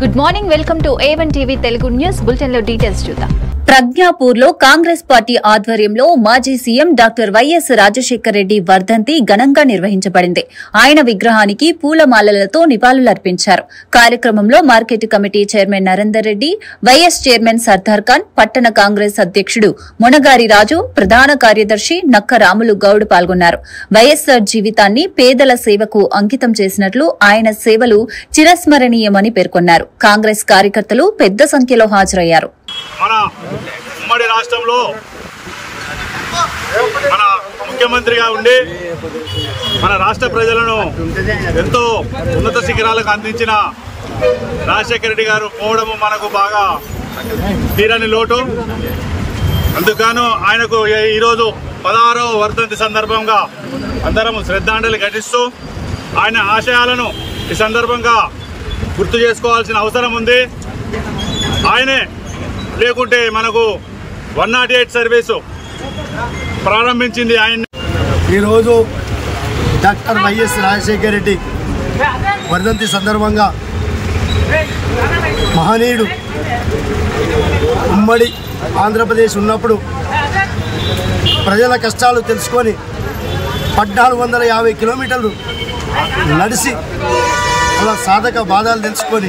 Good morning, welcome to A1 TV Telugu news bulletin లో details చూద్దాం. ప్రజ్ఞాపూర్లో Congress party ఆధ్వర్యంలో మాజీ CM doctor YS Rajasekhara Reddy వర్ధంతి ఘనంగా నిర్వహించబడింది. ఆయన విగ్రహానికి పూలమాలలతో నివాళులర్పించారు. కార్యక్రమంలో market committee chairman Narender Reddy, YS chairman Sardar Khan, పట్టణ కాంగ్రెస్ అధ్యక్షుడు మునగారి రాజు, ప్రధాన కార్యదర్శి నక్క రాములు గౌడ్ పాల్గొన్నారు. వైఎస్సార్ జీవితాన్ని పేదల సేవకు అంకితం చేసినట్లు ఆయన సేవలు చిరస్మరణీయమని పేర్కొన్నారు. కాంగ్రెస్ కార్యకర్తలు పెద్ద సంఖ్యలో హాజరయ్యారు. మన ఉమ్మడి రాష్ట్రంలో మన ముఖ్యమంత్రిగా ఉండి మన రాష్ట్ర ప్రజలను ఎంతో ఉన్నత శిఖరాలకు అందించిన రాజశేఖర రెడ్డి గారు పోవడము మనకు బాగా తీరని లోటు. అందుకను ఆయనకు ఈరోజు 16వ వర్ధంతి సందర్భంగా అందరం శ్రద్ధాంజలి ఘటిస్తూ ఆయన ఆశయాలను ఈ సందర్భంగా గుర్తు చేసుకోవాల్సిన అవసరం ఉంది. ఆయనే లేకుంటే మనకు 108 సర్వీసు ప్రారంభించింది ఆయన. ఈరోజు డాక్టర్ వైఎస్ రాజశేఖర రెడ్డి వర్ధంతి సందర్భంగా మహనీయుడు ఉమ్మడి ఆంధ్రప్రదేశ్ ఉన్నప్పుడు ప్రజల కష్టాలు తెలుసుకొని 1450 కిలోమీటర్లు నడిచి అలా సాధక బాధలు తెలుసుకొని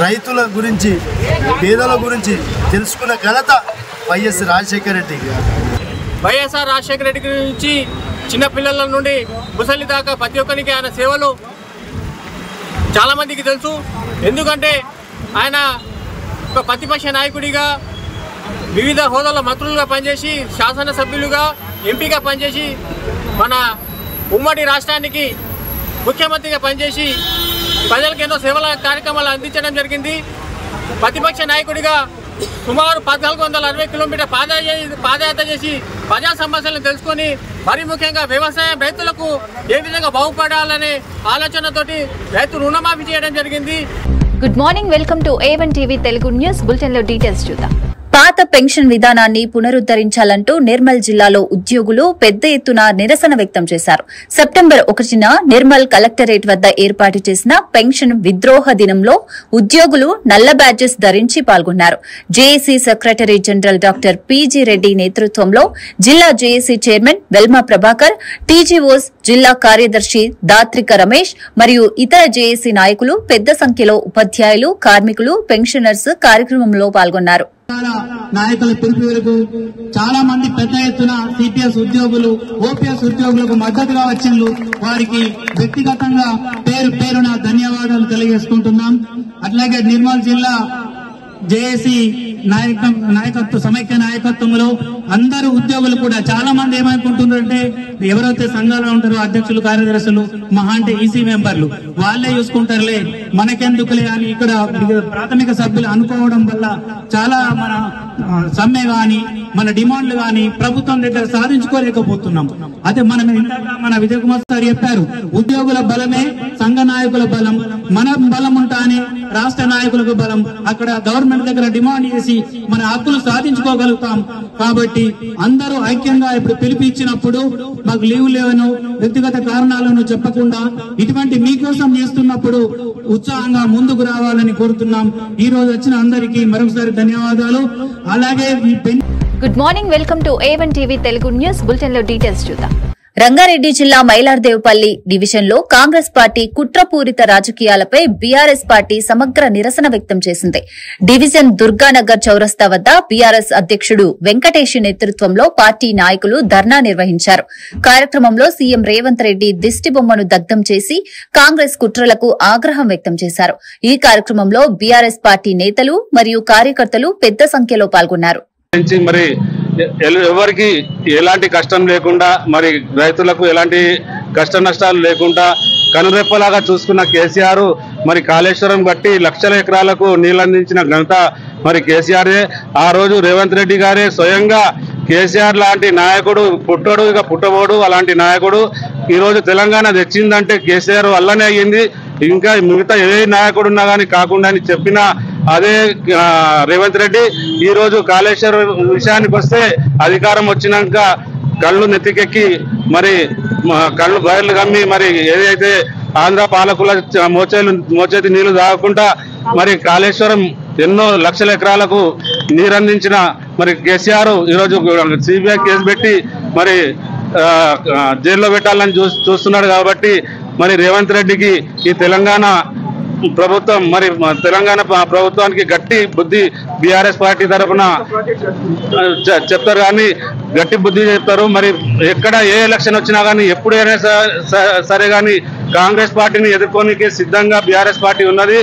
రైతుల గురించి పేదల గురించి తెలుసుకున్న ఘనత వైఎస్ రాజశేఖర రెడ్డి. వైఎస్ఆర్ రాజశేఖర రెడ్డి గురించి చిన్నపిల్లల నుండి ముసలి దాకా ప్రతి ఒక్కరికి ఆయన సేవలు చాలామందికి తెలుసు. ఎందుకంటే ఆయన ఒక ప్రతిపక్ష నాయకుడిగా వివిధ హోదాల మంత్రులుగా పనిచేసి, శాసనసభ్యులుగా, ఎంపీగా పనిచేసి, మన ఉమ్మడి రాష్ట్రానికి ముఖ్యమంత్రిగా పనిచేసి ప్రజలకు ఎన్నో సేవల కార్యక్రమాలు అందించడం జరిగింది. ప్రతిపక్ష నాయకుడిగా సుమారు 1460 కిలోమీటర్ పాదయాత్ర చేసి ప్రజా సమస్యలను తెలుసుకొని, మరి ముఖ్యంగా వ్యవసాయం రైతులకు ఏ విధంగా బాగుపడాలనే ఆలోచనతోటి రైతు రుణమాఫీ చేయడం జరిగింది. Good morning, welcome to A1 TV Telugu news bulletin లో డీటెయిల్స్ చూద్దాం. పాత పెన్షన్ విధానాన్ని పునరుద్ధరించాలంటూ నిర్మల్ జిల్లాలో ఉద్యోగులు పెద్ద ఎత్తున నిరసన వ్యక్తం చేశారు. సెప్టెంబర్ 1న నిర్మల్ కలెక్టరేట్ వద్ద ఏర్పాటు చేసిన పెన్షన్ విద్రోహ దినంలో ఉద్యోగులు నల్ల బ్యాడ్జెస్ ధరించి పాల్గొన్నారు. JAC secretary general doctor PG Reddy నేతృత్వంలో జిల్లా JAC chairman Velama Prabhakar, TGOs జిల్లా కార్యదర్శి దాత్రిక రమేష్ మరియు ఇతర జేఏసీ నాయకులు పెద్ద సంఖ్యలో ఉపాధ్యాయులు, కార్మికులు, పెన్షనర్స్ కార్యక్రమంలో పాల్గొన్నారు. నాయకుల పిలుపు మేరకు చాలా మంది పెద్ద ఎత్తున సిపిఎస్ ఉద్యోగులు, ఓపీఎస్ ఉద్యోగులకు మద్దతుగా వచ్చిండ్రు. వారికి వ్యక్తిగతంగా పేరున ధన్యవాదాలు తెలియజేసుకుంటున్నాం. అట్లాగే నిర్మల్ జిల్లా జేఏసీ నాయకత్వం, సమైక్య నాయకత్వంలో అందరూ ఉద్యోగులు కూడా చాలా మంది ఏమనుకుంటున్నారంటే, ఎవరైతే సంఘాలు ఉంటారో అధ్యక్షులు, కార్యదర్శులు, మహా అంటే ఈసీ మెంబర్లు వాళ్ళే చూసుకుంటారులే, మనకెందుకులే అని ఇక్కడ ప్రాథమిక సభ్యులు అనుకోవడం వల్ల చాలా మన సమ్మె గాని, మన డిమాండ్లు గాని ప్రభుత్వం దగ్గర సాధించుకోలేకపోతున్నాం. అదే మనం ఇందాక మన విజయ్ కుమార్ సార్ చెప్పారు, ఉద్యోగుల బలమే సంఘ నాయకుల బలం, మన బలం ఉంటానే రాష్ట్ర నాయకులకు బలం. అక్కడ గవర్నమెంట్ దగ్గర డిమాండ్ చేసి మన హక్కులు సాధించుకోగలుగుతాం. కాబట్టి అందరూ ఐక్యంగా ఇప్పుడు పిలిపించినప్పుడు మాకు లీవ్ లేవను, వ్యక్తిగత కారణాలను చెప్పకుండా ఇటువంటి మీకోసం చేస్తున్నప్పుడు ఉత్సాహంగా ముందుకు రావాలని కోరుతున్నాం. ఈ రోజు వచ్చిన అందరికీ మరొకసారి ధన్యవాదాలు. అలాగే good morning, welcome to A1 TV Telugu news bulletin లో డీటెయిల్స్ చూద్దాం. రంగారెడ్డి జిల్లా మైలార్దేవపల్లి డివిజన్లో కాంగ్రెస్ పార్టీ కుట్రపూరిత రాజకీయాలపై బీఆర్ఎస్ పార్టీ సమగ్ర నిరసన వ్యక్తం చేసింది. డివిజన్ దుర్గానగర్ చౌరస్తా వద్ద బీఆర్ఎస్ అధ్యక్షుడు వెంకటేష్ నేతృత్వంలో పార్టీ నాయకులు ధర్నా నిర్వహించారు. కార్యక్రమంలో సీఎం రేవంత్ రెడ్డి దిష్టిబొమ్మను దగ్ధం చేసి కాంగ్రెస్ కుట్రలకు ఆగ్రహం వ్యక్తం చేశారు. ఈ కార్యక్రమంలో బీఆర్ఎస్ పార్టీ నేతలు మరియు కార్యకర్తలు పెద్ద సంఖ్యలో పాల్గొన్నారు. మరి ఎవరికి ఎలాంటి కష్టం లేకుండా, మరి రైతులకు ఎలాంటి కష్ట నష్టాలు లేకుండా కనురెప్పలాగా చూసుకున్న కేసీఆర్ మరి కాళేశ్వరం బట్టి లక్షల ఎకరాలకు నీళ్ళందించిన ఘనత మరి కేసీఆరే. ఆ రోజు రేవంత్ రెడ్డి గారే స్వయంగా కేసీఆర్ లాంటి నాయకుడు పుట్టడు, ఇక పుట్టబోడు అలాంటి నాయకుడు ఈరోజు తెలంగాణ తెచ్చిందంటే కేసీఆర్ వల్లనే అయ్యింది. ఇంకా మిగతా ఏ నాయకుడు ఉన్నా కానీ కాకుండా అని చెప్పిన అదే రేవంత్ రెడ్డి ఈరోజు కాళేశ్వరం విషయానికి వస్తే అధికారం వచ్చినాక కళ్ళు నెత్తికెక్కి మరి కళ్ళు బయర్లు కమ్మి మరి ఏదైతే ఆంధ్ర పాలకుల మోచేతి నీళ్లు తాగకుండా మరి కాళేశ్వరం ఎన్నో లక్షల ఎకరాలకు నీరందించిన మరి కేసీఆర్ ఈరోజు సిబిఐ కేసు పెట్టి మరి జైల్లో పెట్టాలని చూస్తున్నాడు కాబట్టి మరి రేవంత్ రెడ్డికి ఈ తెలంగాణ ప్రభుత్వం మరి తెలంగాణ ప్రభుత్వానికి గట్టి బుద్ధి బీఆర్ఎస్ పార్టీ తరఫున చెప్తారు కానీ గట్టి బుద్ధి చెప్తారు. మరి ఎక్కడ ఏ ఎలక్షన్ వచ్చినా కానీ ఎప్పుడైనా సరే కానీ కాంగ్రెస్ పార్టీని ఎదుర్కోనికి సిద్ధంగా బీఆర్ఎస్ పార్టీ ఉన్నది.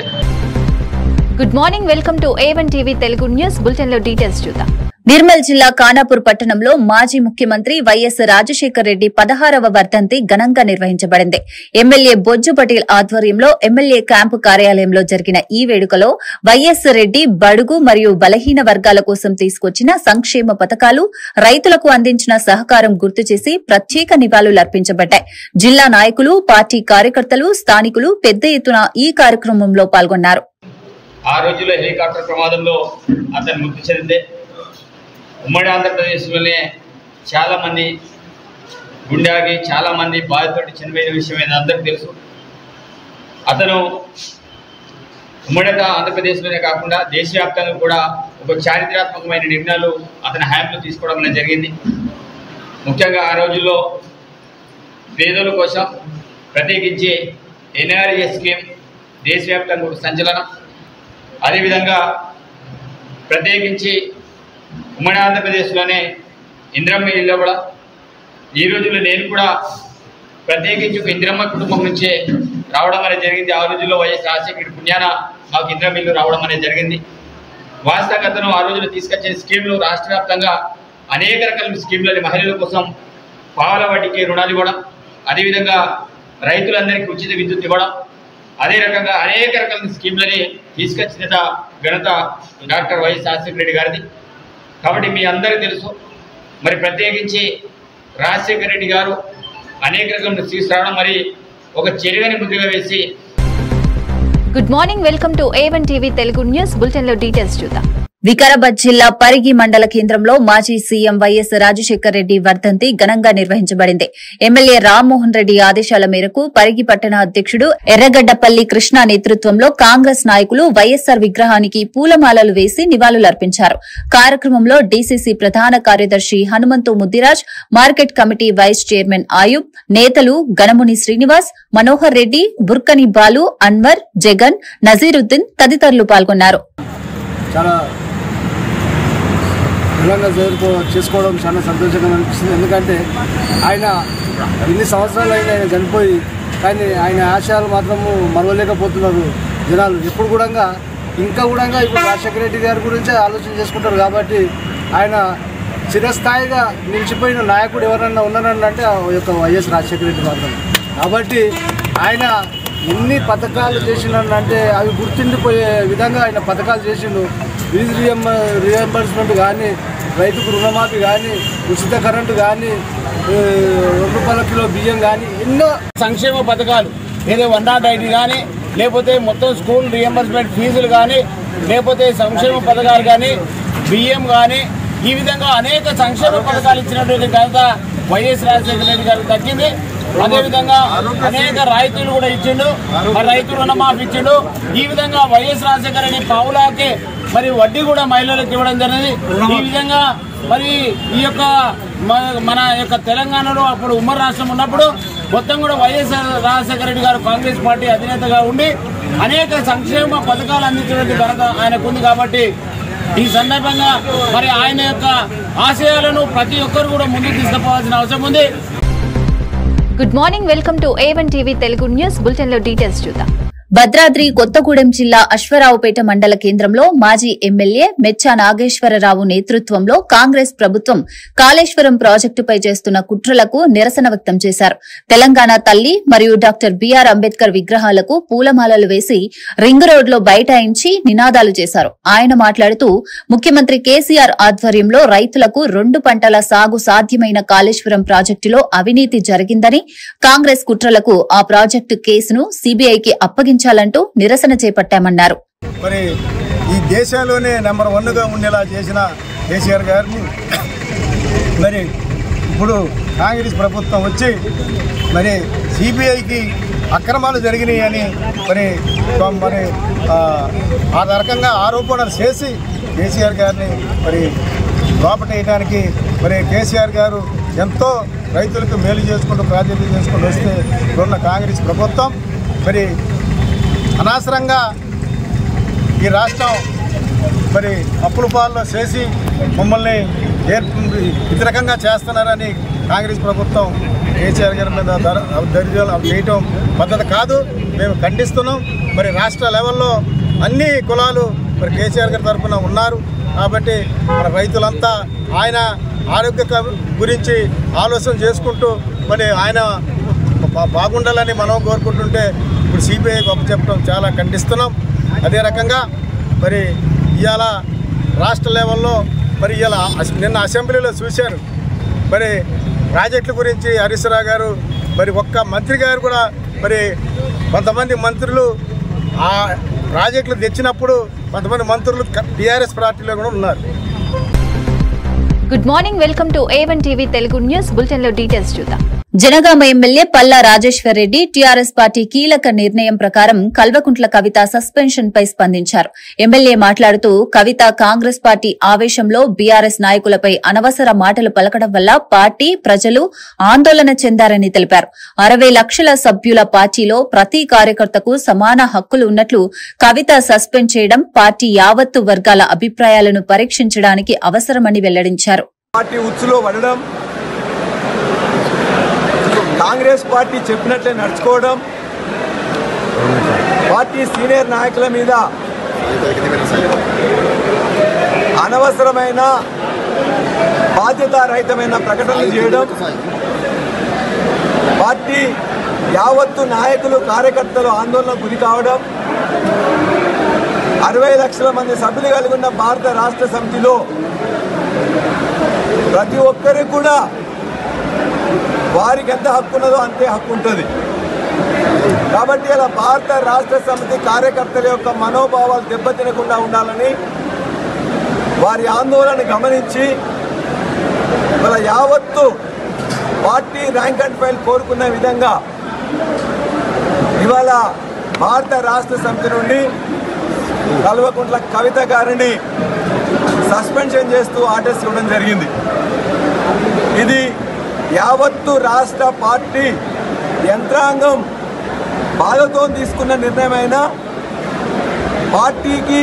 Good morning, welcome to A1 TV Telugu news. Bulletin లో డీటెయిల్స్ చూద్దాం. నిర్మల్ జిల్లా ఖానాపూర్ పట్టణంలో మాజీ ముఖ్యమంత్రి వైఎస్ రాజశేఖర్ రెడ్డి 16వ వర్ధంతి ఘనంగా నిర్వహించబడింది. ఎమ్మెల్యే బొజ్జు పటేల్ ఆధ్వర్యంలో ఎమ్మెల్యే క్యాంపు కార్యాలయంలో జరిగిన ఈ వేడుకలో వైఎస్ రెడ్డి బడుగు మరియు బలహీన వర్గాల కోసం తీసుకొచ్చిన సంక్షేమ పథకాలు, రైతులకు అందించిన సహకారం గుర్తు చేసి ప్రత్యేక నివాళులర్పించబడ్డాయి. జిల్లా నాయకులు, పార్టీ కార్యకర్తలు, స్థానికులు పెద్ద ఎత్తున ఈ కార్యక్రమంలో పాల్గొన్నారు. ఆ రోజుల్లో హెలికాప్టర్ ప్రమాదంలో అతను మృతి చెందితే ఉమ్మడి ఆంధ్రప్రదేశ్లోనే చాలామంది గుండాగి చాలామంది బాధితుడి చనిపోయిన విషయం ఏదో అందరికీ తెలుసు. అతను ఉమ్మడి ఆంధ్రప్రదేశ్లోనే కాకుండా దేశవ్యాప్తంగా కూడా ఒక చారిత్రాత్మకమైన నిర్ణయాలు అతని హయాంలో తీసుకోవడం అనేది జరిగింది. ముఖ్యంగా ఆ రోజుల్లో పేదల కోసం ప్రత్యేకించి NRES స్కీమ్ దేశవ్యాప్తంగా ఒక సంచలనం. అదేవిధంగా ప్రత్యేకించి ఉమ్మడి ఆంధ్రప్రదేశ్లోనే ఇందిరమ్మ ఇల్లు కూడా ఈ రోజుల్లో నేను కూడా ప్రత్యేకించి ఒక ఇందిరమ్మ కుటుంబం నుంచే రావడం అనేది జరిగింది. ఆ రోజుల్లో వైఎస్ రాజశేఖర్ పుణ్యాన మాకు ఇందిరమ్మ ఇల్లు రావడం అనేది జరిగింది. వాస్తవంగా అతను ఆ రోజుల్లో తీసుకొచ్చిన స్కీమ్లు రాష్ట్ర వ్యాప్తంగా అనేక రకాల స్కీమ్లని మహిళల కోసం పావుల వడ్డీకి రుణాలు ఇవ్వడం, అదేవిధంగా రైతులందరికీ ఉచిత విద్యుత్ ఇవ్వడం, అదే రకంగా అనేక రకాల స్కీమ్లని తీసుకొచ్చిన ఘనత డాక్టర్ వైఎస్ రాజశేఖర రెడ్డి గారిది. కాబట్టి మీ అందరికీ తెలుసు. మరి ప్రత్యేకించి రాజశేఖర రెడ్డి గారు అనేక రకాల తీసుకురావడం మరి ఒక చెరువని ముద్రగా వేసి. Good morning, welcome to A1 TV Telugu news. Bulletin లో డీటెయిల్స్ చూద్దాం. వికారాబాద్ జిల్లా పరిగి మండల కేంద్రంలో మాజీ సీఎం వైఎస్ రాజశేఖర్ రెడ్డి వర్ధంతి ఘనంగా నిర్వహించబడింది. ఎమ్మెల్యే రామ్మోహన్ రెడ్డి ఆదేశాల మేరకు పరిగి పట్టణ అధ్యక్షుడు ఎర్రగడ్డపల్లి కృష్ణ నేతృత్వంలో కాంగ్రెస్ నాయకులు వైఎస్సార్ విగ్రహానికి పూలమాలలు వేసి నివాళులర్పించారు. కార్యక్రమంలో డీసీసీ ప్రధాన కార్యదర్శి Hanumanthu Muddiraj, market committee vice chairman Ayub, నేతలు గణముని శ్రీనివాస్, మనోహర్ రెడ్డి, బుర్కని బాలు, అన్వర్, జగన్, నజీరుద్దీన్ తదితరులు పాల్గొన్నారు. ఘనంగా చేసుకోవడం చాలా సంతోషంగా అనిపిస్తుంది. ఎందుకంటే ఆయన ఇన్ని సంవత్సరాలు ఆయన చనిపోయి కానీ ఆయన ఆశయాలు మాత్రము మరవలేకపోతున్నారు జనాలు. ఎప్పుడు కూడా ఇంకా ఇప్పుడు రాజశేఖర రెడ్డి గారి గురించే ఆలోచన చేసుకుంటారు. కాబట్టి ఆయన చిరస్థాయిగా నిలిచిపోయిన నాయకుడు ఎవరన్నా ఉన్నారంటే ఆ యొక్క వైఎస్ రాజశేఖర రెడ్డి మాత్రం. కాబట్టి ఆయన ఎన్ని పథకాలు చేసినంటే అవి గుర్తుండిపోయే విధంగా ఆయన పథకాలు చేసిండు. ఫీజు రియంబర్స్మెంట్ కానీ, రైతుకు రుణమాఫీ కానీ, ఉచిత కరెంటు కానీ, ₹2 కిలో బియ్యం కానీ, ఎన్నో సంక్షేమ పథకాలు ఏదో 108 కానీ, లేకపోతే మొత్తం స్కూల్ రియంబర్స్మెంట్ ఫీజులు కానీ, లేకపోతే సంక్షేమ పథకాలు కానీ, బియ్యం కానీ, ఈ విధంగా అనేక సంక్షేమ పథకాలు ఇచ్చినటువంటి ఘనత వైఎస్ రాజశేఖర రెడ్డి గారికి దక్కింది. అదేవిధంగా అనేక రాయితీలు కూడా ఇచ్చిండు, మరి రైతు రుణమాఫీ ఇచ్చిండు. ఈ విధంగా వైఎస్ రాజశేఖర రెడ్డి పావులాకే మరి వడ్డీ కూడా మహిళలకు ఇవ్వడం జరిగింది. ఈ విధంగా మరి ఈ యొక్క మన యొక్క తెలంగాణలో అప్పుడు ఉమ్మడి రాష్ట్రం ఉన్నప్పుడు మొత్తం కూడా వైఎస్ రాజశేఖర రెడ్డి గారు కాంగ్రెస్ పార్టీ అధినేతగా ఉండి అనేక సంక్షేమ పథకాలు అందించినటువంటి ఘనత ఆయనకు ఉంది. కాబట్టి ఈ సందర్భంగా మరి ఆయన యొక్క ఆశయాలను ప్రతి ఒక్కరు కూడా ముందుకు తీసుకుపోవాల్సిన అవసరం ఉంది. Good morning, welcome to A1 TV Telugu news. Bulletin లో డీటెయిల్స్ చూద్దాం. భద్రాద్రి కొత్తగూడెం జిల్లా అశ్వరావుపేట మండల కేంద్రంలో మాజీ ఎమ్మెల్యే మెచ్చా నాగేశ్వరరావు నేతృత్వంలో కాంగ్రెస్ ప్రభుత్వం కాళేశ్వరం ప్రాజెక్టుపై చేస్తున్న కుట్రలకు నిరసన వ్యక్తం చేశారు. తెలంగాణ తల్లి మరియు డాక్టర్ బిఆర్ అంబేద్కర్ విగ్రహాలకు పూలమాలలు వేసి రింగ్ రోడ్లో బైఠాయించి నినాదాలు చేశారు. ఆయన మాట్లాడుతూ ముఖ్యమంత్రి కేసీఆర్ ఆధ్వర్యంలో రైతులకు 2 పంటల సాగు సాధ్యమైన కాళేశ్వరం ప్రాజెక్టులో అవినీతి జరిగిందని, కాంగ్రెస్ కుట్రలకు ఆ ప్రాజెక్టు కేసును సీబీఐకి అప్పగించారు ంటూ నిరసన చేపట్టామన్నారు. మరి ఈ దేశంలోనే నెంబర్ 1గా ఉండేలా చేసిన కేసీఆర్ గారిని మరి ఇప్పుడు కాంగ్రెస్ ప్రభుత్వం వచ్చి మరి సిబిఐకి అక్రమాలు జరిగినాయి అని మరి ఆ రకంగా ఆరోపణలు చేసి కేసీఆర్ గారిని మరి లోపటేయడానికి మరి కేసీఆర్ గారు ఎంతో రైతులకు మేలు చేసుకుంటూ ప్రాజెక్టులు చేసుకుంటూ వస్తే ఇప్పుడున్న కాంగ్రెస్ ప్రభుత్వం మరి అనవసరంగా ఈ రాష్ట్రం మరి అప్పుల పాల్లో చేసి మమ్మల్ని వ్యతిరేకంగా చేస్తున్నారని కాంగ్రెస్ ప్రభుత్వం కేసీఆర్ గారి మీద దర్యాలు చేయటం పద్ధతి కాదు. మేము ఖండిస్తున్నాం. మరి రాష్ట్ర లెవెల్లో అన్ని కులాలు మరి కేసీఆర్ గారి తరఫున ఉన్నారు కాబట్టి మన రైతులంతా ఆయన ఆరోగ్య గురించి ఆలోచన చేసుకుంటూ మరి ఆయన బాగుండాలని మనం కోరుకుంటుంటే ఇప్పుడు సిబిఐ గొప్ప చెప్పడం చాలా ఖండిస్తున్నాం. అదే రకంగా మరి ఇవాళ రాష్ట్ర లెవెల్లో మరి ఇలా నిన్న అసెంబ్లీలో చూశారు మరి ప్రాజెక్టుల గురించి హరీష్ రావు గారు మరి ఒక్క మంత్రి గారు కూడా మరి కొంతమంది మంత్రులు ఆ ప్రాజెక్టులు తెచ్చినప్పుడు కొంతమంది మంత్రులు టీఆర్ఎస్ పార్టీలో కూడా ఉన్నారు. Good morning, welcome to A1 TV Telugu news. Bulletin లో డీటెయిల్స్ చూద్దాం. Jangaon MLA Palla Rajeshwar Reddy TRS party కీలక నిర్ణయం ప్రకారం కల్వకుంట్ల కవిత సస్పెన్షన్ పై స్పందించారు. ఎమ్మెల్యే మాట్లాడుతూ కవిత కాంగ్రెస్ పార్టీ ఆవేశంలో బీఆర్ఎస్ నాయకులపై అనవసర మాటలు పలకడం వల్ల పార్టీ ప్రజలు ఆందోళన చెందారని తెలిపారు. 60 లక్షల సభ్యుల పార్టీలో ప్రతి కార్యకర్తకు సమాన హక్కులు ఉన్నట్లు కవిత సస్పెండ్ చేయడం పార్టీ యావత్తు వర్గాల అభిప్రాయాలను పరీక్షించడానికి అవసరమని వెల్లడించారు. కాంగ్రెస్ పార్టీ చెప్పినట్లే నడుచుకోవడం, పార్టీ సీనియర్ నాయకుల మీద అనవసరమైన బాధ్యతారహితమైన ప్రకటనలు చేయడం, పార్టీ యావత్తు నాయకులు కార్యకర్తలు ఆందోళనకు గురి కావడం, 60 లక్షల మంది సభ్యులు కలిగి ఉన్న భారత రాష్ట్ర సమితిలో ప్రతి ఒక్కరికి కూడా వారికి ఎంత హక్కు ఉన్నదో అంతే హక్కు ఉంటుంది. కాబట్టి ఇలా భారత రాష్ట్ర సమితి కార్యకర్తల యొక్క మనోభావాలు దెబ్బతినకుండా ఉండాలని వారి ఆందోళన గమనించి వాళ్ళ యావత్తు పార్టీ ర్యాంక్ అండ్ ఫైల్ కోరుకున్న విధంగా ఇవాళ భారత రాష్ట్ర సమితి నుండి కల్వకుంట్ల కవిత గారిని సస్పెన్షన్ చేస్తూ ఆర్డర్స్ ఇవ్వడం జరిగింది. ఇది యావత్తు రాష్ట్ర పార్టీ యంత్రాంగం బాధతో తీసుకున్న నిర్ణయమైన పార్టీకి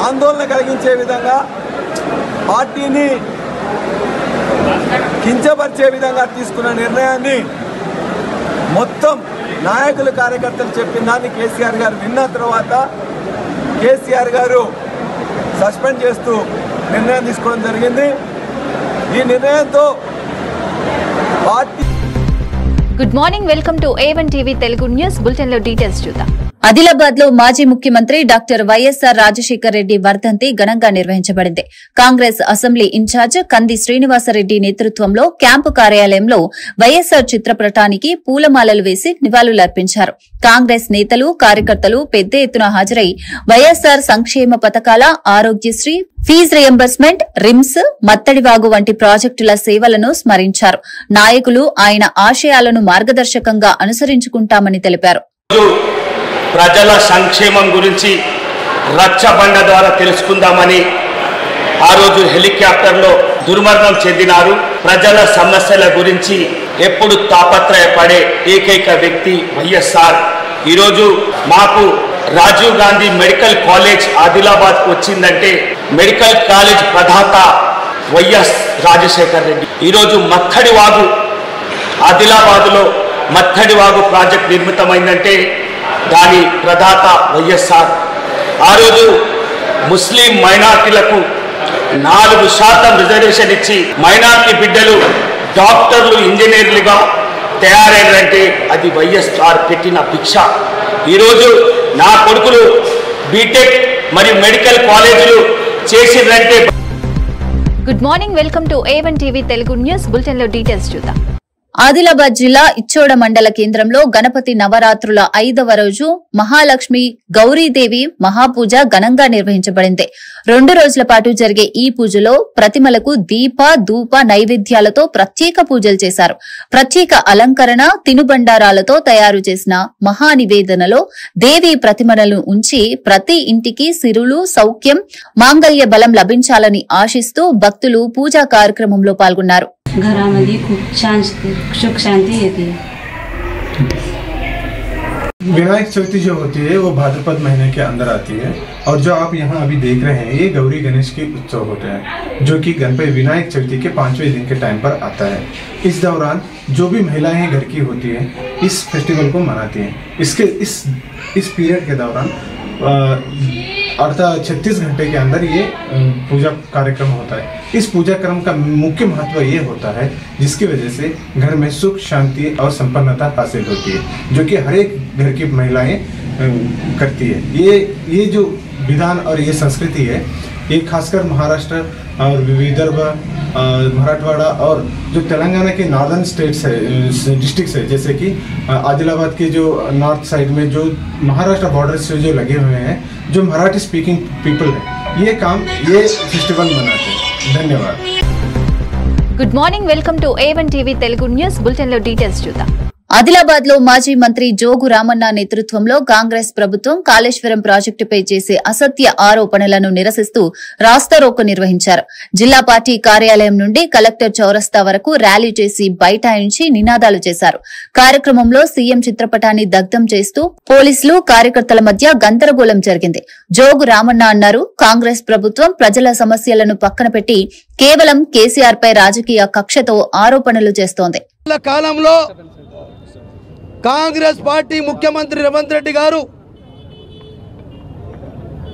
ఆందోళన కలిగించే విధంగా, పార్టీని కించపరిచే విధంగా తీసుకున్న నిర్ణయాన్ని మొత్తం నాయకులు కార్యకర్తలు చెప్పిన దాన్ని కేసీఆర్ గారు విన్న తర్వాత కేసీఆర్ గారు సస్పెండ్ చేస్తూ నిర్ణయం తీసుకోవడం జరిగింది. ఈ నిర్ణయంతో good morning, welcome to A1 TV Telugu news. Bulletin లో డీటెయిల్స్ చూద్దాం. ఆదిలాబాద్ లో మాజీ ముఖ్యమంత్రి డాక్టర్ వైఎస్ఆర్ రాజశేఖర్ రెడ్డి వర్ధంతి ఘనంగా నిర్వహించబడింది. కాంగ్రెస్ అసెంబ్లీ ఇన్ఛార్జ్ కంది శ్రీనివాసరెడ్డి నేతృత్వంలో క్యాంపు కార్యాలయంలో వైఎస్ఆర్ చిత్రపటానికి పూలమాలలు వేసి నివాళులర్పించారు. కాంగ్రెస్ నేతలు కార్యకర్తలు పెద్ద ఎత్తున హాజరై వైఎస్ఆర్ సంక్షేమ పథకాల, Aarogyasri, fee reimbursement, RIMS, Mattadivagu వంటి ప్రాజెక్టుల సేవలను స్మరించారు. నాయకులు ఆయన ఆశయాలను మార్గదర్శకంగా అనుసరించుకుంటామని తెలిపారు. ప్రజల సంక్షేమం గురించి రచ్చబండ ద్వారా తెలుసుకుందామని ఆ రోజు హెలికాప్టర్లో దుర్మరణం చెందినారు. ప్రజల సమస్యల గురించి ఎప్పుడు తాపత్రయపడే ఏకైక వ్యక్తి వైఎస్ఆర్. ఈరోజు మాకు రాజీవ్ గాంధీ మెడికల్ కాలేజ్ ఆదిలాబాద్ వచ్చిందంటే మెడికల్ కాలేజ్ ప్రదాత వైఎస్ రాజశేఖర్ రెడ్డి. ఈరోజు మత్తడివాగు ఆదిలాబాద్లో మత్తడివాగు ప్రాజెక్ట్ నిర్మితమైందంటే దాని ప్రదాత వైఎస్ఆర్. ఆ రోజు ముస్లిం మైనార్టీలకు 4% రిజర్వేషన్ ఇచ్చి మైనార్టీ బిడ్డలు డాక్టర్లు, ఇంజనీర్లుగా తయారైనంటే అది వైఎస్ఆర్ పెట్టిన భిక్ష. ఈరోజు నా కొడుకులు బీటెక్ మరియు మెడికల్ కాలేజీలు చేసిందంటే. Good morning, welcome to A1 TV Telugu news. Bulletin లో డీటెయిల్స్ చూద్దాం. ఆదిలాబాద్ జిల్లా ఇచ్చోడ మండల కేంద్రంలో గణపతి నవరాత్రుల 5వ రోజు మహాలక్ష్మి గౌరీదేవి మహాపూజ ఘనంగా నిర్వహించబడింది. 2 రోజుల పాటు జరిగే ఈ పూజలో ప్రతిమలకు దీప ధూప నైవేద్యాలతో ప్రత్యేక పూజలు చేశారు. ప్రత్యేక అలంకరణ తినుబండారాలతో తయారు చేసిన మహానివేదనలో దేవి ప్రతిమలను ఉంచి ప్రతి ఇంటికి సిరులు సౌఖ్యం మాంగళ్య బలం లభించాలని ఆశిస్తూ భక్తులు పూజా కార్యక్రమంలో పాల్గొన్నారు. घरामध्ये खूप छान सुख शांती येते. विनायक चौथी जो होती है वो भाद्रपद महीने के अंदर आती है और जो आप यहाँ अभी देख रहे हैं ये गौरी गणेश के उत्सव होते हैं जो कि गणपति विनायक चौथी के 5वें दिन के टाइम पर आता है. इस दौरान जो भी महिलाएं घर की होती हैं इस फेस्टिवल को मनाती हैं. इस पीरियड के दौरान अर्थात 36 घंटे के अंदर ये पूजा कार्यक्रम होता है. इस पूजा क्रम का मुख्य महत्व ये होता है जिसकी वजह से घर में सुख शांति और संपन्नता हासिल होती है जो कि हर एक घर की महिलाएं करती है. ये जो विधान और ये संस्कृति है ये खासकर महाराष्ट्र और विदर्भ मराठवाड़ा और जो तेलंगाना के नॉर्दर्न स्टेट्स है डिस्ट्रिक्ट्स है जैसे कि आदिलाबाद के जो नॉर्थ साइड में जो महाराष्ट्र बॉर्डर से जो लगे हुए हैं जो मराठी स्पीकिंग पीपल है ये फेस्टिवल मनाते हैं. धन्यवाद. Good morning welcome to A1 TV Telugu news bulletin లో డీటెయిల్స్ చూద్దాం. ఆదిలాబాద్ లో మాజీ మంత్రి జోగు రామన్న నేతృత్వంలో కాంగ్రెస్ ప్రభుత్వం కాళేశ్వరం ప్రాజెక్టుపై చేసే అసత్య ఆరోపణలను నిరసిస్తూ రాస్తారోకో నిర్వహించారు. జిల్లా పార్టీ కార్యాలయం నుండి కలెక్టర్ చౌరస్తా వరకు ర్యాలీ చేసి బైఠాయించి నినాదాలు చేశారు. కార్యక్రమంలో సీఎం చిత్రపటాన్ని దగ్ధం చేస్తూ పోలీసులు కార్యకర్తల మధ్య గందరగోళం జరిగింది. జోగు రామన్న అన్నారు, కాంగ్రెస్ ప్రభుత్వం ప్రజల సమస్యలను పక్కన పెట్టి కేవలం కేసీఆర్ పై రాజకీయ కక్షతో ఆరోపణలు చేస్తోంది. కాలంలో కాంగ్రెస్ పార్టీ ముఖ్యమంత్రి రేవంత్ రెడ్డి గారు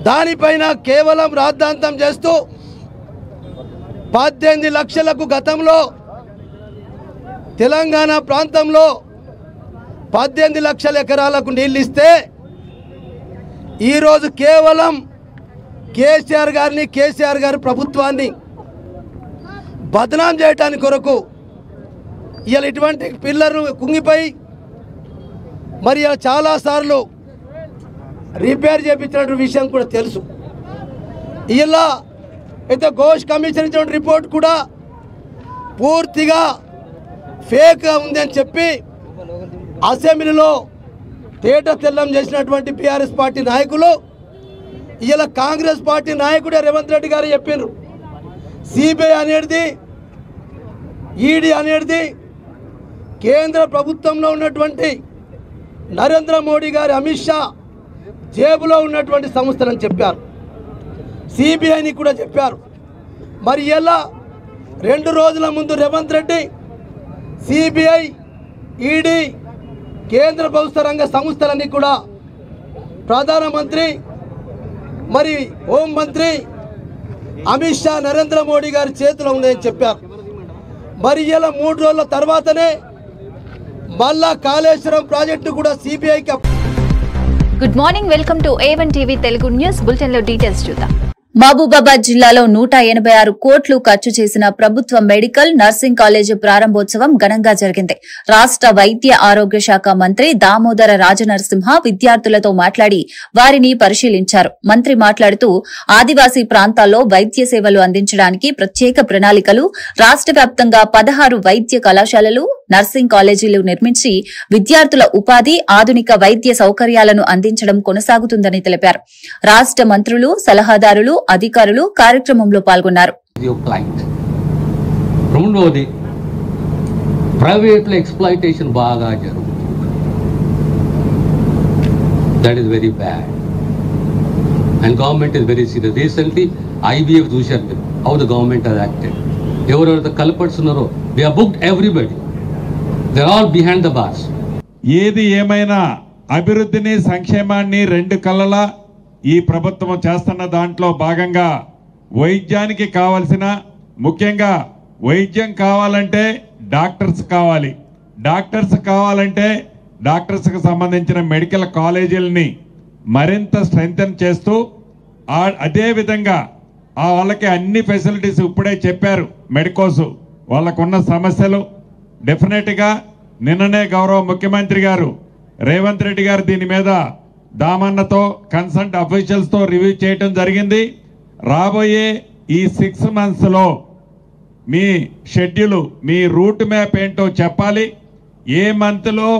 దానిపైన కేవలం రాద్ధాంతం చేస్తూ 18 లక్షలకు గతంలో తెలంగాణ ప్రాంతంలో 18 లక్షల ఎకరాలకు నీళ్ళు ఇస్తే ఈరోజు కేవలం కేసీఆర్ గారి ప్రభుత్వాన్ని బదనాం చేయడానికి కొరకు ఇవాళ ఇటువంటి పిల్లర్లు కుంగిపోయి మరి చాలాసార్లు రిపేర్ చేయించినటువంటి విషయం కూడా తెలుసు. ఇలా అయితే ఘోష్ కమిషన్ ఇచ్చిన రిపోర్ట్ కూడా పూర్తిగా ఫేక్గా ఉందని చెప్పి అసెంబ్లీలో తేట తెల్లం చేసినటువంటి బీఆర్ఎస్ పార్టీ నాయకులు ఇలా కాంగ్రెస్ పార్టీ నాయకుడే రేవంత్ రెడ్డి గారు చెప్పారు, సిబిఐ అనేది ఈడీ అనేది కేంద్ర ప్రభుత్వంలో ఉన్నటువంటి నరేంద్ర మోడీ గారి అమిత్ షా జేబులో ఉన్నటువంటి సంస్థలని చెప్పారు. సిబిఐని కూడా చెప్పారు. మరి ఎలా 2 రోజుల ముందు రేవంత్ రెడ్డి సిబిఐ ఈడీ కేంద్ర ప్రభుత్వ రంగ సంస్థలన్నీ కూడా ప్రధానమంత్రి మరి హోంమంత్రి అమిత్ షా నరేంద్ర మోడీ గారి చేతిలో ఉన్నాయని చెప్పారు. మరి ఇలా 3 రోజుల తర్వాతనే మళ్ళా కాళేశ్వరం ప్రాజెక్టు కూడా సిబిఐకి. Good morning welcome to A1 TV Telugu news bulletin లో డీటెయిల్స్ చూద్దాం. మహబూబాబాద్ జిల్లాలో 186 కోట్లు ఖర్చు చేసిన ప్రభుత్వ మెడికల్ నర్సింగ్ కాలేజీ ప్రారంభోత్సవం ఘనంగా జరిగింది. రాష్ట్ర వైద్య ఆరోగ్య శాఖ మంత్రి దామోదర రాజనరసింహ విద్యార్థులతో మాట్లాడి వారిని పరిశీలించారు. మంత్రి మాట్లాడుతూ ఆదివాసీ ప్రాంతాల్లో వైద్య సేవలు అందించడానికి ప్రత్యేక ప్రణాళికలు, రాష్ట్ర వ్యాప్తంగా 16 వైద్య కళాశాలలు, నర్సింగ్ కాలేజీలు నిర్మించి విద్యార్థుల ఉపాధి, ఆధునిక వైద్య సౌకర్యాలను అందించడం కొనసాగుతుందని తెలిపారు. రాష్ట్ర మంత్రులు, సలహాదారులు, అధికారులు కార్యక్రమంలో పాల్గొన్నారు. రెండోది ప్రైవేట్ లో ఎక్స్‌ప్లాయిటేషన్ బాగా జరుగుతుంది. That is very bad and government is very serious. Recently IVF చూశారు మీరు, how the government has acted. ఎవరెవరైతే కల్పర్స్ ఉన్నారో we have booked everybody, they are all behind the bars. ఏది ఏమైనా అభివృద్ధిని సంక్షేమాన్ని 2 కళ్ళలా ఈ ప్రభుత్వం చేస్తున్న దాంట్లో భాగంగా వైద్యానికి కావాల్సిన, ముఖ్యంగా వైద్యం కావాలంటే డాక్టర్స్ కావాలి, డాక్టర్స్ కావాలంటే డాక్టర్స్కి సంబంధించిన మెడికల్ కాలేజీలని మరింత స్ట్రెంథెన్ చేస్తూ అదేవిధంగా వాళ్ళకి అన్ని ఫెసిలిటీస్ ఇప్పుడే చెప్పారు. మెడికోస్ వాళ్ళకున్న సమస్యలు డెఫినెట్గా నిన్ననే గౌరవ ముఖ్యమంత్రి గారు రేవంత్ రెడ్డి గారు దీని మీద దామన్నతో కన్సల్ట్ అఫీషియల్స్తో రివ్యూ చేయడం జరిగింది. రాబోయే ఈ 6 monthsలో మీ షెడ్యూల్, మీ రూట్ మ్యాప్ ఏంటో చెప్పాలి. ఏ మంత్లో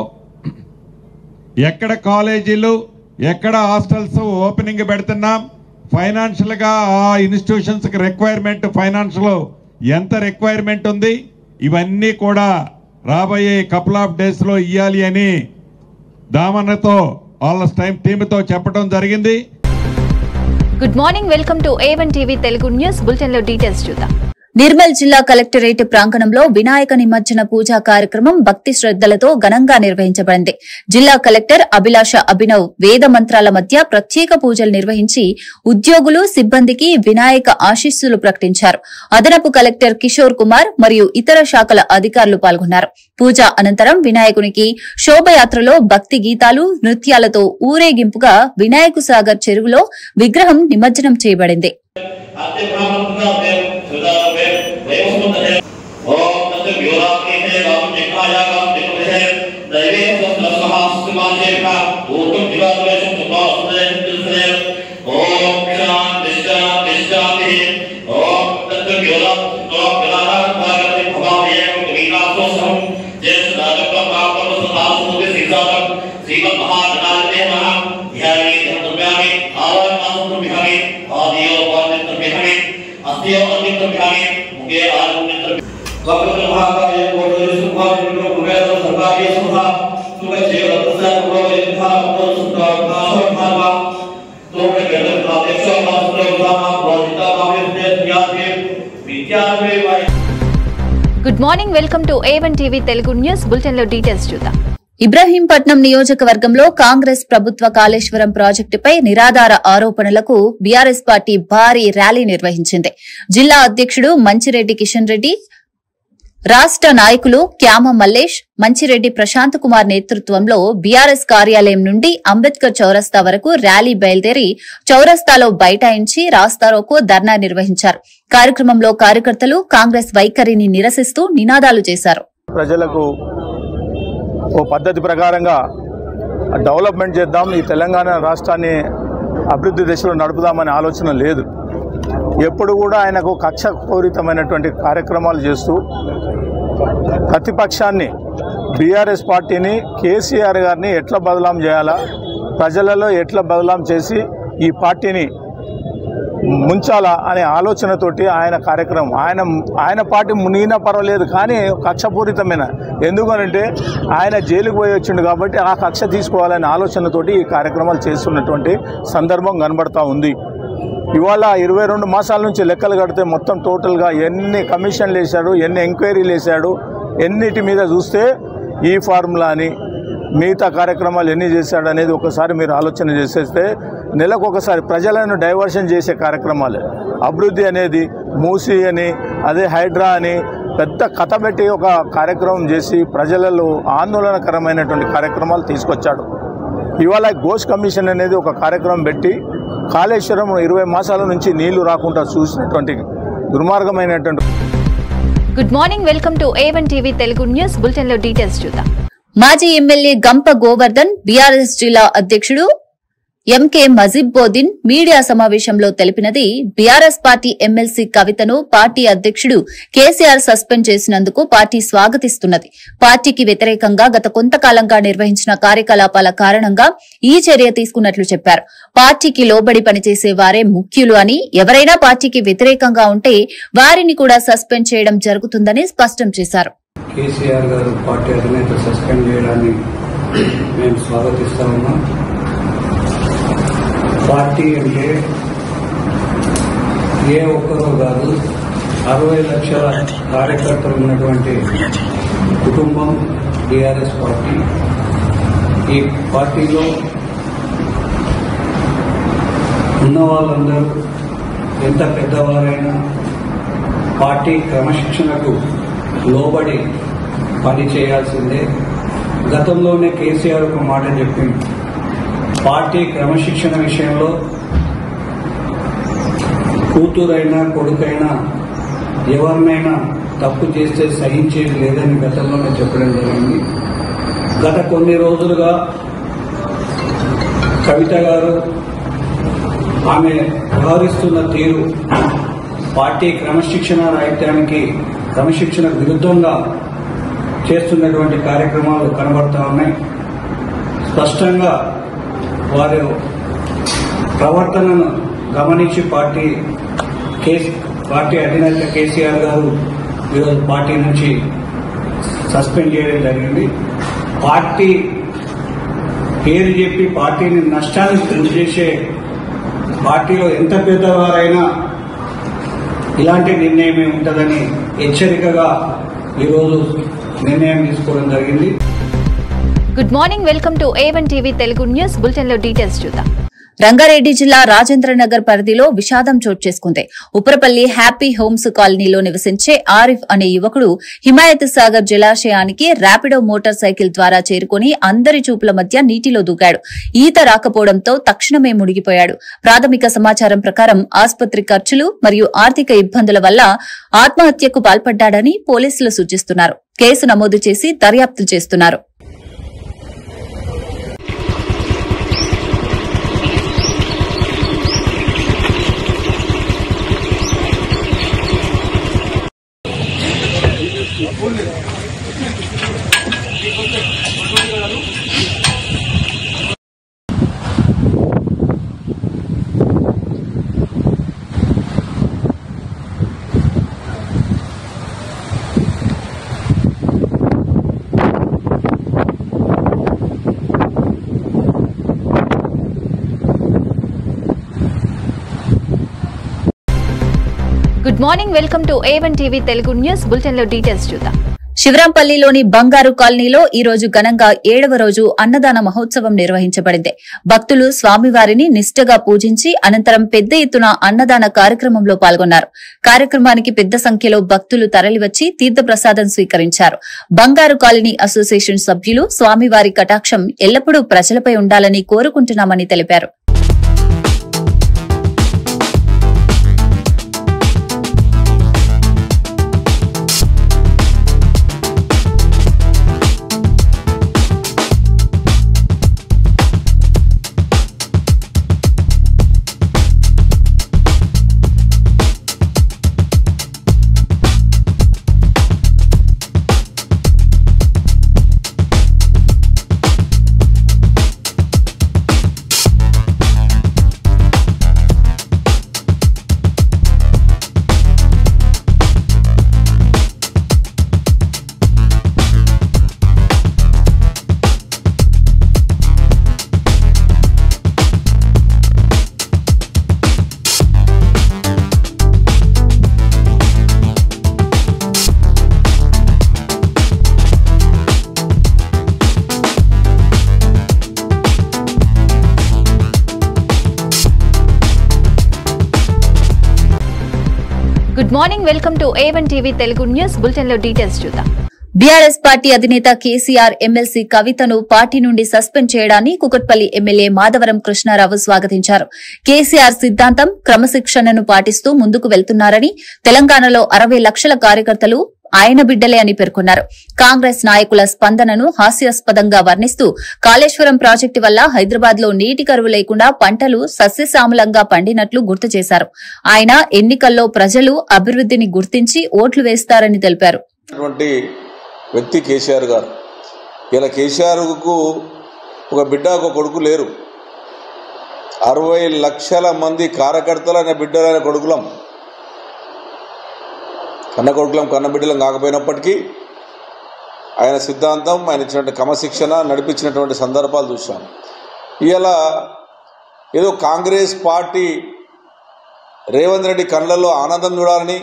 ఎక్కడ కాలేజీలు, ఎక్కడ హాస్టల్స్ ఓపెనింగ్ పెడుతున్నాం, ఫైనాన్షియల్గా ఆ ఇన్స్టిట్యూషన్స్కి రిక్వైర్మెంట్, ఫైనాన్షియల్ ఎంత రిక్వైర్మెంట్ ఉంది, ఇవన్నీ కూడా రాబోయే కపుల్ ఆఫ్ డేస్లో ఇవ్వాలి అని దామన్నతో వాళ్ళ టీంతో చెప్పడం జరిగింది. Good morning, welcome to A1 TV Telugu news. Bulletin లో డీటెయిల్స్ చూద్దాం. నిర్మల్ జిల్లా కలెక్టరేట్ ప్రాంగణంలో వినాయక నిమజ్జన పూజా కార్యక్రమం భక్తి శ్రద్దలతో ఘనంగా నిర్వహించబడింది. జిల్లా కలెక్టర్ అభిలాష అభినవ్ వేద మంత్రాల మధ్య ప్రత్యేక పూజలు నిర్వహించి ఉద్యోగులు, సిబ్బందికి వినాయక ఆశీస్సులు ప్రకటించారు. అదనపు కలెక్టర్ కిషోర్ కుమార్ మరియు ఇతర శాఖల అధికారులు పాల్గొన్నారు. పూజ అనంతరం వినాయకునికి శోభయాత్రలో భక్తి గీతాలు, నృత్యాలతో ఊరేగింపుగా వినాయక సాగర్ చెరువులో విగ్రహం నిమజ్జనం చేయబడింది. Good morning, welcome to A1 TV Telugu news. Bulletin లో డీటెయిల్స్ చూద్దాం. ఇబ్రహీంపట్నం నియోజకవర్గంలో కాంగ్రెస్ ప్రభుత్వ కాళేశ్వరం ప్రాజెక్టుపై నిరాధార ఆరోపణలకు బీఆర్ఎస్ పార్టీ భారీ ర్యాలీ నిర్వహించింది. జిల్లా అధ్యక్షుడు మంచిరెడ్డి కిషన్ రెడ్డి, రాష్ట్ర నాయకులు క్యామ మల్లేష్, మంచిరెడ్డి ప్రశాంత్ కుమార్ నేతృత్వంలో బీఆర్ఎస్ కార్యాలయం నుండి అంబేద్కర్ చౌరస్తా వరకు ర్యాలీ బయలుదేరి చౌరస్తాలో బైఠాయించి రాస్తారోకో ధర్నా నిర్వహించారు. కార్యక్రమంలో కార్యకర్తలు కాంగ్రెస్ వైఖరిని నిరసిస్తూ నినాదాలు చేశారు. ప్రజలకు ఓ పద్ధతి ప్రకారంగా డెవలప్మెంట్ చేద్దాం, ఈ తెలంగాణ రాష్ట్రాన్ని అభివృద్ధి దిశలో నడుపుదామనే ఆలోచన లేదు. ఎప్పుడు కూడా ఆయనకు కక్షపూరితమైనటువంటి కార్యక్రమాలు చేస్తూ ప్రతిపక్షాన్ని, బీఆర్ఎస్ పార్టీని, కేసీఆర్ గారిని ఎట్లా బదలాం చేయాలా, ప్రజలలో ఎట్లా బదలాం చేసి ఈ పార్టీని ముంచాలా అనే ఆలోచనతోటి ఆయన కార్యక్రమం, ఆయన పార్టీ మునిగినా పర్వాలేదు కానీ కక్షపూరితమైన, ఎందుకనంటే ఆయన జైలుకు పోయి వచ్చిండు కాబట్టి ఆ కక్ష తీసుకోవాలనే ఆలోచనతోటి ఈ కార్యక్రమాలు చేస్తున్నటువంటి సందర్భం కనబడతా ఉంది. ఇవాళ 22 మాసాల నుంచి లెక్కలు కడితే మొత్తం టోటల్గా ఎన్ని కమిషన్లు వేశాడు, ఎన్ని ఎంక్వైరీలు వేశాడు, ఎన్నిటి మీద చూస్తే ఈ ఫార్ములా అని మిగతా కార్యక్రమాలు ఎన్ని చేశాడు అనేది ఒకసారి మీరు ఆలోచన చేసేస్తే నెలకు ఒకసారి ప్రజలను డైవర్షన్ చేసే కార్యక్రమాలే. అభివృద్ధి అనేది మూసి అని, అదే హైడ్రా అని పెద్ద కథ పెట్టి ఒక కార్యక్రమం చేసి ప్రజలలో ఆందోళనకరమైనటువంటి కార్యక్రమాలు తీసుకొచ్చాడు. ఇవాళ ఘోష్ కమిషన్ అనేది ఒక కార్యక్రమం పెట్టి కాళేశ్వరం 20 మాసాల నుంచి నీళ్లు రాకుండా చూసినటువంటి దుర్మార్గమైనటువంటి. Good morning, welcome to A1 TV Telugu news. Bulletin లో డీటెయిల్స్ చూద్దాం. మాజీ ఎమ్మెల్యే గంప గోవర్ధన్, బీఆర్ఎస్ జిల్లా అధ్యక్షుడు ఎంకే మజిబ్బోద్దీన్ మీడియా సమావేశంలో తెలిపినది, బీఆర్ఎస్ పార్టీ ఎమ్మెల్సీ కవితను పార్టీ అధ్యక్షుడు కేసీఆర్ సస్పెండ్ చేసినందుకు పార్టీ స్వాగతిస్తున్నది. పార్టీకి వ్యతిరేకంగా గత కొంతకాలంగా నిర్వహించిన కార్యకలాపాల కారణంగా ఈ చర్య తీసుకున్నట్లు చెప్పారు. పార్టీకి లోబడి పనిచేసే వారే ముఖ్యులు అని, ఎవరైనా పార్టీకి వ్యతిరేకంగా ఉంటే వారిని కూడా సస్పెండ్ చేయడం జరుగుతుందని స్పష్టం చేశారు. కేసీఆర్ గారు పార్టీ అధినేత సస్పెండ్ చేయడాన్ని మేము స్వాగతిస్తా ఉన్నాం. పార్టీ అంటే ఏ ఒక్కరో కాదు, 60 లక్షల కార్యకర్తలు ఉన్నటువంటి కుటుంబం టీఆర్ఎస్ పార్టీ. ఈ పార్టీలో ఉన్న వాళ్ళందరూ ఎంత పెద్దవారైనా పార్టీ క్రమశిక్షణకు లోబడి పని చేయాల్సిందే. గతంలోనే కేసీఆర్ ఒక మాట చెప్పింది, పార్టీ క్రమశిక్షణ విషయంలో కూతురైనా కొడుకైనా ఎవరినైనా తప్పు చేస్తే సహించేది లేదని గతంలోనే చెప్పడం జరిగింది. గత కొన్ని రోజులుగా కవిత గారు ఆమె వ్యవహరిస్తున్న తీరు పార్టీ క్రమశిక్షణ విరుద్ధంగా చేస్తున్నటువంటి కార్యక్రమాలు కనబడతా ఉన్నాయి. స్పష్టంగా వారి ప్రవర్తనను గమనించి పార్టీ అధినేత కేసీఆర్ గారు ఈరోజు పార్టీ నుంచి సస్పెండ్ చేయడం జరిగింది. పార్టీ పేరు చెప్పి పార్టీని నష్టానికి గురి చేసే పార్టీలో ఎంత పెద్దవారైనా ఇలాంటి నిర్ణయమే ఉంటుందని హెచ్చరికగా ఈరోజు నిర్ణయం తీసుకోవడం జరిగింది. Good morning, welcome to A1 TV Telugu news. Bulletin లో డీటెయిల్స్ చూద్దాం. రంగారెడ్డి జిల్లా రాజేంద్రనగర్ పరిధిలో విషాదం చోటు చేసుకుంది. ఉప్పరపల్లి హ్యాపీ హోమ్స్ కాలనీలో నివసించే ఆరిఫ్ అనే యువకుడు హిమాయత్ సాగర్ జలాశయానికి ర్యాపిడో మోటార్ సైకిల్ ద్వారా చేరుకుని అందరి చూపుల మధ్య నీటిలో దూకాడు. ఈత రాకపోవడంతో తక్షణమే మునిగిపోయాడు. ప్రాథమిక సమాచారం ప్రకారం ఆసుపత్రి ఖర్చులు మరియు ఆర్థిక ఇబ్బందుల వల్ల ఆత్మహత్యకు పాల్పడ్డాడని పోలీసులు సూచిస్తున్నారు. కేసు నమోదు చేసి దర్యాప్తు చేస్తున్నారు. Good morning, welcome to A1 TV Telugu news. Bulletin లో డీటెయిల్స్ చూద్దాం. శివరాంపల్లిలోని బంగారు కాలనీలో ఈ రోజు ఘనంగా 7వ రోజు అన్నదాన మహోత్సవం నిర్వహించబడింది. భక్తులు స్వామివారిని నిష్ఠగా పూజించి అనంతరం పెద్ద ఎత్తున అన్నదాన కార్యక్రమంలో పాల్గొన్నారు. కార్యక్రమానికి పెద్ద సంఖ్యలో భక్తులు తరలివచ్చి తీర్థప్రసాదం స్వీకరించారు. బంగారు కాలనీ అసోసియేషన్ సభ్యులు స్వామివారి కటాక్షం ఎల్లప్పుడూ ప్రజలపై ఉండాలని కోరుకుంటున్నామని తెలిపారు. Good morning, welcome to A1 TV Telugu news. Bulletin లో డీటెయిల్స్ చూద్దాం. బీఆర్ఎస్ పార్టీ అధినేత కేసీఆర్ ఎమ్మెల్సీ కవితను పార్టీ నుండి సస్పెండ్ చేయడాన్ని కుకట్పల్లి ఎమ్మెల్యే మాధవరం కృష్ణారావు స్వాగతించారు. కేసీఆర్ సిద్ధాంతం క్రమశిక్షణను పాటిస్తూ ముందుకు వెళ్తున్నారని, తెలంగాణలో 60 లక్షల కార్యకర్తలు ఆయన బిడ్డలే అని పేర్కొన్నారు. కాంగ్రెస్ నాయకుల స్పందనను హాస్యాస్పదంగా వర్ణిస్తూ కాళేశ్వరం ప్రాజెక్టు వల్ల హైదరాబాద్ లో నీటి కరువు లేకుండా పంటలు సస్యశ్యామలంగా పండినట్లు గుర్తు చేశారు. ఆయన ఎన్నికల్లో ప్రజలు అభివృద్ధిని గుర్తించి ఓట్లు వేస్తారని తెలిపారు. వ్యక్తి కేసీఆర్ గారు. ఇలా కేసీఆర్కు ఒక బిడ్డ ఒక కొడుకు లేరు. 60 లక్షల మంది కార్యకర్తలైన బిడ్డలైన కొడుకులం, కన్న కొడుకులం, కన్న బిడ్డలం కాకపోయినప్పటికీ ఆయన సిద్ధాంతం, ఆయన ఇచ్చినటువంటి క్రమశిక్షణ నడిపించినటువంటి సందర్భాలు చూసాం. ఇలా ఏదో కాంగ్రెస్ పార్టీ రేవంత్ రెడ్డి కళ్ళల్లో ఆనందం చూడాలని,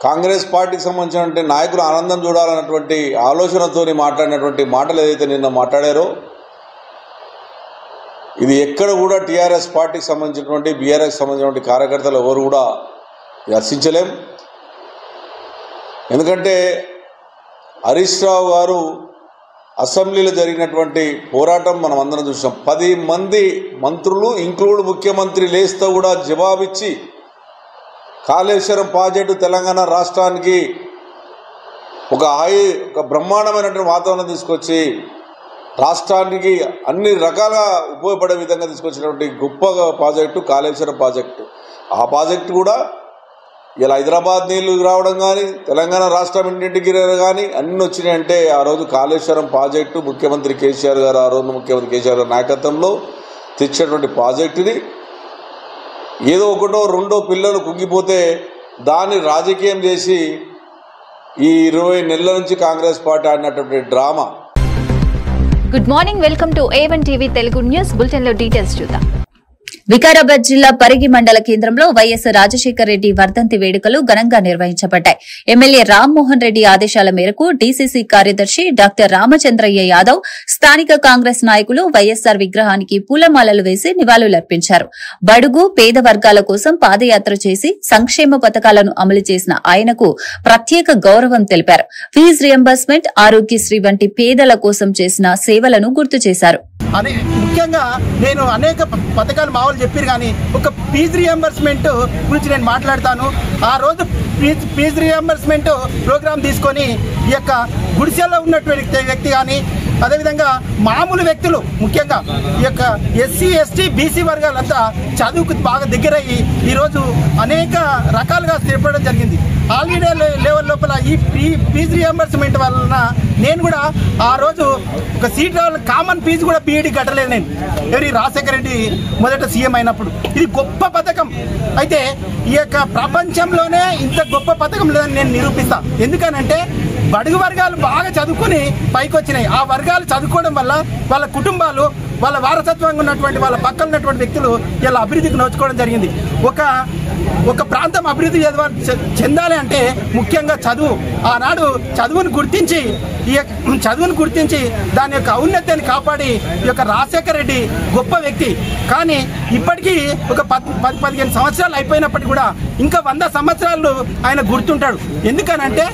కాంగ్రెస్ పార్టీకి సంబంధించినటువంటి నాయకులు ఆనందం చూడాలన్నటువంటి ఆలోచనతో మాట్లాడినటువంటి మాటలు ఏదైతే నిన్న మాట్లాడారో, ఇది ఎక్కడ కూడా టీఆర్ఎస్ పార్టీకి సంబంధించినటువంటి బీఆర్ఎస్ సంబంధించినటువంటి కార్యకర్తలు ఎవరు కూడా దర్శించలేం. ఎందుకంటే హరీష్ రావు గారు అసెంబ్లీలో జరిగినటువంటి పోరాటం మనం అందరం చూసాం. 10 మంది మంత్రులు ఇంక్లూడ్ ముఖ్యమంత్రి లేస్తో కూడా జవాబిచ్చి కాళేశ్వరం ప్రాజెక్టు తెలంగాణ రాష్ట్రానికి ఒక బ్రహ్మాండమైనటువంటి వాతావరణం తీసుకొచ్చి రాష్ట్రానికి అన్ని రకాలుగా ఉపయోగపడే విధంగా తీసుకొచ్చినటువంటి గొప్ప ప్రాజెక్టు కాళేశ్వరం ప్రాజెక్టు. ఆ ప్రాజెక్టు కూడా ఇలా హైదరాబాద్ నీళ్లు రావడం కానీ తెలంగాణ రాష్ట్రం ఇంటింటికి కానీ అన్నీ వచ్చినాయంటే ఆ రోజు కాళేశ్వరం ప్రాజెక్టు ముఖ్యమంత్రి కేసీఆర్ గారు, ఆ రోజు ముఖ్యమంత్రి కేసీఆర్ గారి నాయకత్వంలో తెచ్చినటువంటి ప్రాజెక్టుని ఏదో ఒకటో రెండో పిల్లలు కుంగిపోతే దాన్ని రాజకీయం చేసి ఈ 20 నెలల నుంచి కాంగ్రెస్ పార్టీ ఆడినటువంటి drama. Good morning, welcome to A1 TV Telugu news. Bulletin లో డీటెయిల్స్ చూద్దాం. వికారాబాద్ జిల్లా పరిగి మండల కేంద్రంలో వైఎస్ రాజశేఖర రెడ్డి వర్ధంతి వేడుకలు ఘనంగా నిర్వహించబడ్డాయి. ఎమ్మెల్యే రామ్మోహన్ రెడ్డి ఆదేశాల మేరకు డీసీసీ కార్యదర్శి డాక్టర్ రామచంద్రయ్య యాదవ్, స్థానిక కాంగ్రెస్ నాయకులు వైఎస్సార్ విగ్రహానికి పూలమాలలు వేసి నివాళులర్పించారు. బడుగు పేద వర్గాల కోసం పాదయాత్ర చేసి సంక్షేమ పథకాలను అమలు చేసిన ఆయనకు ప్రత్యేక గౌరవం తెలిపారు. ఫీజు రియంబర్స్మెంట్, ఆరోగ్యశ్రీ వంటి పేదల కోసం చేసిన సేవలను గుర్తు చేశారు. ముఖ్యంగా నేను అనేక పథకాలు మామూలు చెప్పారు కానీ ఒక ఫీజు రియంబర్స్మెంట్ గురించి నేను మాట్లాడతాను. ఆ రోజు ఫీజు రియంబర్స్మెంట్ ప్రోగ్రాం తీసుకొని ఈ యొక్క గుడిసెల్లో ఉన్నటువంటి వ్యక్తి కానీ అదేవిధంగా మామూలు వ్యక్తులు ముఖ్యంగా ఈ యొక్క ఎస్సీ ఎస్టీ బీసీ వర్గాలంతా చదువుకు బాగా దగ్గరయ్యి ఈరోజు అనేక రకాలుగా స్థిరపడడం జరిగింది. హాలిడే లెవెల్ లోపల ఈ ఫీజు రియంబర్స్మెంట్ వలన నేను కూడా ఆ రోజు ఒక సీట్ కామన్ ఫీజు కూడా బీఈడీ కట్టలేదు నేను రాజశేఖర రెడ్డి మొదట సీఎం అయినప్పుడు. ఇది గొప్ప పథకం. అయితే ఈ యొక్క ప్రపంచంలోనే ఇంత గొప్ప పథకం లేదని నేను నిరూపిస్తా. ఎందుకనంటే బడుగు వర్గాలు బాగా చదువుకుని పైకి వచ్చినాయి. ఆ వర్గాలు చదువుకోవడం వల్ల వాళ్ళ కుటుంబాలు, వాళ్ళ వారసత్వంగా ఉన్నటువంటి వాళ్ళ పక్కన ఉన్నటువంటి వ్యక్తులు ఇలా అభివృద్ధికి నోచుకోవడం జరిగింది. ఒక ప్రాంతం అభివృద్ధి చెందాలి అంటే ముఖ్యంగా చదువు. ఆనాడు చదువును గుర్తించి దాని యొక్క ఔన్నత్యాన్ని కాపాడి ఈ యొక్క రాజశేఖర రెడ్డి గొప్ప వ్యక్తి. కానీ ఇప్పటికీ ఒక 10-15 సంవత్సరాలు అయిపోయినప్పటికీ కూడా ఇంకా 100 సంవత్సరాలు ఆయన గుర్తుంటాడు. ఎందుకనంటే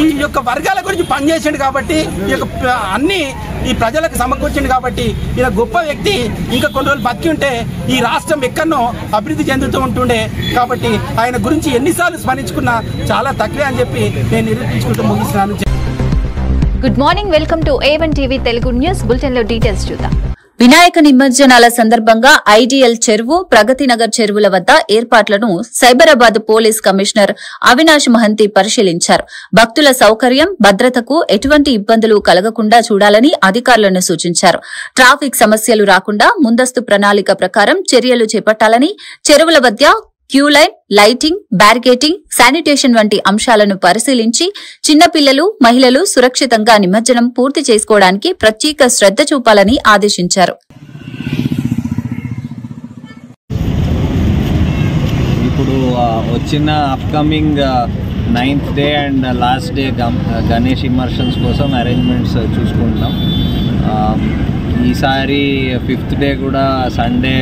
ఈ యొక్క వర్గాల గురించి పనిచేసిండు కాబట్టి, ఈ యొక్క అన్ని ఈ ప్రజలకు సమకూర్చిండు కాబట్టి ఈయన గొప్ప వ్యక్తి. ఇంకా కొన్ని రోజులు బతికి ఉంటే ఈ రాష్ట్రం ఎక్కడనో అభివృద్ధి చెందుతూ ఉంటుండే. కాబట్టి ఆయన గురించి ఎన్నిసార్లు స్మరించుకున్నా చాలా తక్కువే అని చెప్పి నేను నిరూపించుకుంటూ ముగిస్తున్నాను. Good morning, welcome to A1 TV Telugu news. Bulletin లో డీటెయిల్స్ చూద్దాం. వినాయక నిమజ్జనాల సందర్భంగా ఐడియల్ చెరువు, ప్రగతి నగర్ చెరువుల వద్ద ఏర్పాట్లను సైబరాబాద్ పోలీస్ కమిషనర్ అవినాష్ మహంతి పరిశీలించారు. భక్తుల సౌకర్యం, భద్రతకు ఎటువంటి ఇబ్బందులు కలగకుండా చూడాలని అధికారులను సూచించారు. ట్రాఫిక్ సమస్యలు రాకుండా ముందస్తు ప్రణాళిక ప్రకారం చర్యలు చేపట్టాలని, చెరువుల వద్ద క్యూలైన్, లైటింగ్, బ్యారికేటింగ్, శానిటేషన్ వంటి అంశాలను పరిశీలించి చిన్నపిల్లలు, మహిళలు సురక్షితంగా నిమజ్జనం పూర్తి చేసుకోవడానికి ప్రత్యేక శ్రద్ధ చూపాలని ఆదేశించారు. ఇప్పుడు వచ్చిన upcoming 9th day and last day Ganesh immersions కోసం అరేంజ్మెంట్స్ చూసుకుంటున్నాం. ఈసారి 5th డే కూడా సండే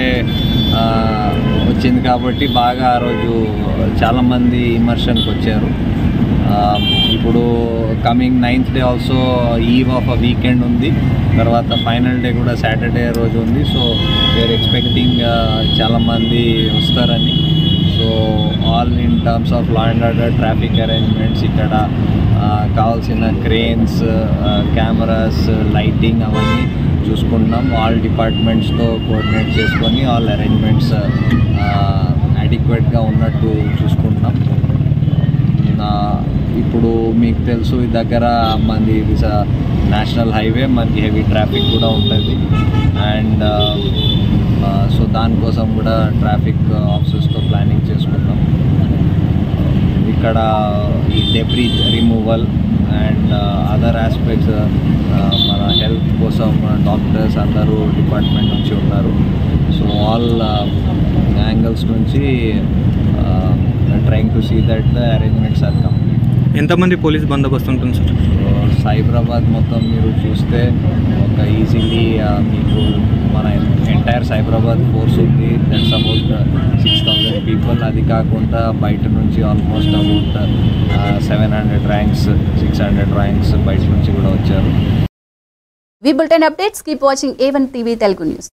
వచ్చింది కాబట్టి బాగా ఆ రోజు చాలామంది ఇమర్షన్కి వచ్చారు. ఇప్పుడు coming 9th day also eve of a weekend ఉంది. తర్వాత ఫైనల్ డే కూడా సాటర్డే రోజు ఉంది. సో వీఆర్ ఎక్స్పెక్టింగ్ చాలామంది వస్తారని. So all in terms of law and order, traffic arrangements, ఇక్కడ కావాల్సిన క్రేన్స్, కెమెరాస్, లైటింగ్ అవన్నీ చూసుకుంటున్నాం. ఆల్ డిపార్ట్మెంట్స్తో కోఆర్డినేట్ చేసుకొని ఆల్ అరేంజ్మెంట్స్ అడిక్వేట్గా ఉన్నట్టు చూసుకుంటున్నాం. ఇప్పుడు మీకు తెలుసు ఈ దగ్గర మనది నేషనల్ హైవే, మనకి హెవీ ట్రాఫిక్ కూడా ఉంటుంది. అండ్ సో దానికోసం కూడా ట్రాఫిక్ ఆఫీసర్స్తో ప్లానింగ్ చేసుకున్నాం. ఇక్కడ ఈ debris removal and other aspects మన హెల్త్ కోసం డాక్టర్స్ అందరూ డిపార్ట్మెంట్ నుంచి ఉన్నారు. సో ఆల్ యాంగిల్స్ నుంచి trying to see that the arrangements are complete. ఎంతమంది పోలీస్ బందోబస్తు ఉంటుంది సార్? సైబరాబాద్ మొత్తం మీరు చూస్తే ఒక ఈజీలీ మీకు మన ఎంటైర్ సైబరాబాద్ ఫోర్స్ ఉంది. That's about 6,000 people. అది కాకుండా బయట నుంచి ఆల్మోస్ట్ అబౌట్ 700 ర్యాంక్స్, 600 ర్యాంక్స్ బయట నుంచి కూడా వచ్చారు. వి bulletin updates, keep watching A1 TV Telugu news.